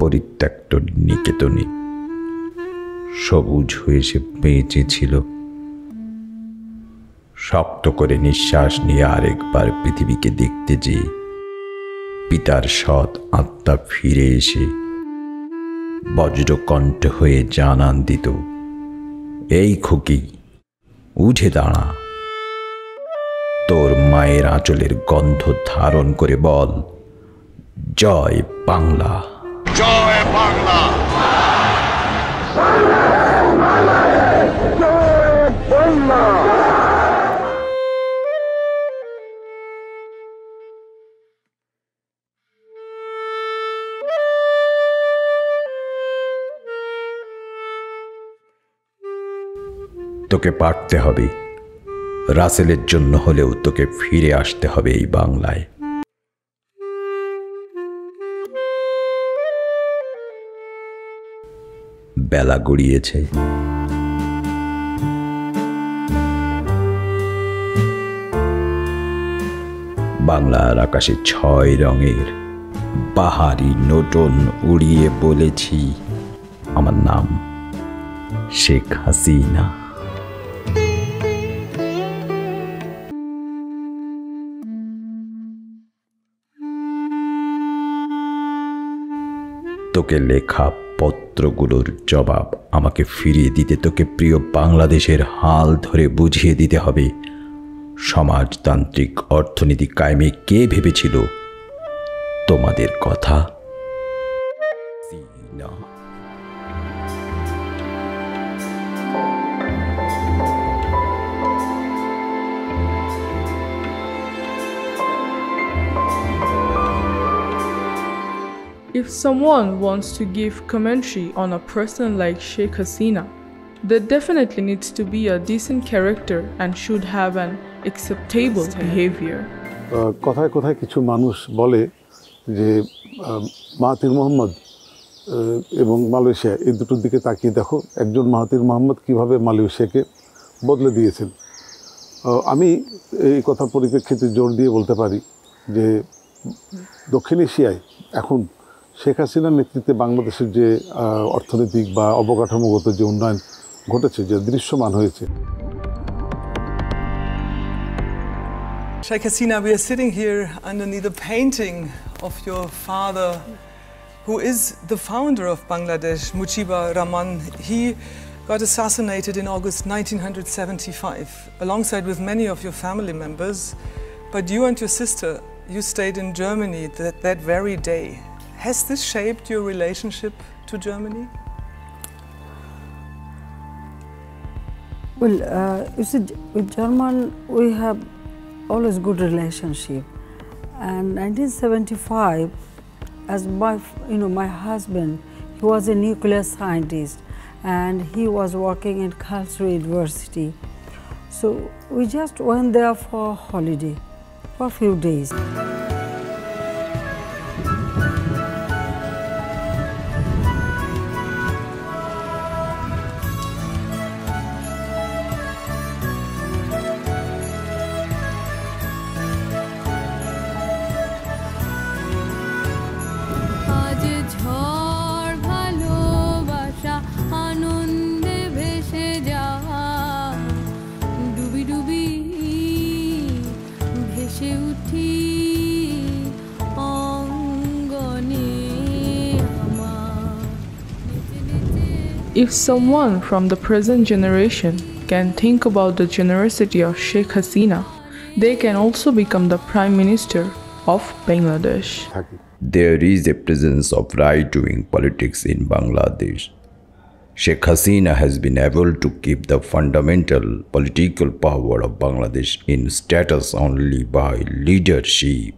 পরিত্যক্ত নিকেতনে সবুজ হয়ে সে বেঁচেছিল। শক্ত করে নিঃশ্বাস নিয়ে আরেকবার পৃথিবীকে দেখতে যেয়ে পিতার সৎ আত্মা ফিরে এসে বজ্রকণ্ঠ হয়ে জানান দিত, এই খুকি, উঠে দাঁড়া, তোর মায়ের আঁচলের গন্ধ ধারণ করে বল, জয় বাংলা, জয় বাংলা। তোকে পারতে হবে, রাসেলের জন্য হলেও তোকে ফিরে আসতে হবে এই বাংলায়। বেলা গড়িয়েছে। বাংলার আকাশে 6 রঙের বাহারি নোটন উড়িয়ে বলেছি, আমার নাম শেখ হাসিনা। তোকে লেখা পত্রগুলোর জবাব আমাকে ফিরিয়ে দিতে তোকে প্রিয় বাংলাদেশের হাল ধরে বুঝিয়ে দিতে হবে, সমাজতান্ত্রিক অর্থনীতি কায়েমে কে ভেবেছিল তোমাদের কথা? If someone wants to give commentary on a person like Sheikh Hasina, there definitely needs to be a decent character and should have an acceptable behavior. কথায় কথায় কিছু মানুষ বলে যে মাহাথির মোহাম্মদ এবং মালয়েশিয়া এই দুটোর দিকে তাকিয়ে দেখো, একজন মাহাথির মোহাম্মদ কীভাবে মালয়েশিয়াকে বদলে দিয়েছেন। আমি এই কথা পরিপ্রেক্ষিতে জোর দিয়ে বলতে পারি যে দক্ষিণ এশিয়ায় এখন শেখ হাসিনার নেতৃত্বে বাংলাদেশের যে অর্থনৈতিক বা অবকাঠামোগত যে উন্নয়ন ঘটেছে, যে দৃশ্যমান হয়েছে। Sheikh Hasina, we are sitting here underneath a painting of your father, who is the founder of Bangladesh, Mujibur Rahman. He got assassinated in August 1975, alongside with many of your family members. But you and your sister, you stayed in Germany that very day. Has this shaped your relationship to Germany? Well, you see, with German we have always good relationship. And 1975, as my husband, he was a nuclear scientist, and he was working in Karlsruhe University. So we just went there for holiday for a few days. If someone from the present generation can think about the generosity of Sheikh Hasina, they can also become the Prime Minister of Bangladesh. There is a presence of right-wing politics in Bangladesh. Sheikh Hasina has been able to keep the fundamental political power of Bangladesh in status only by leadership.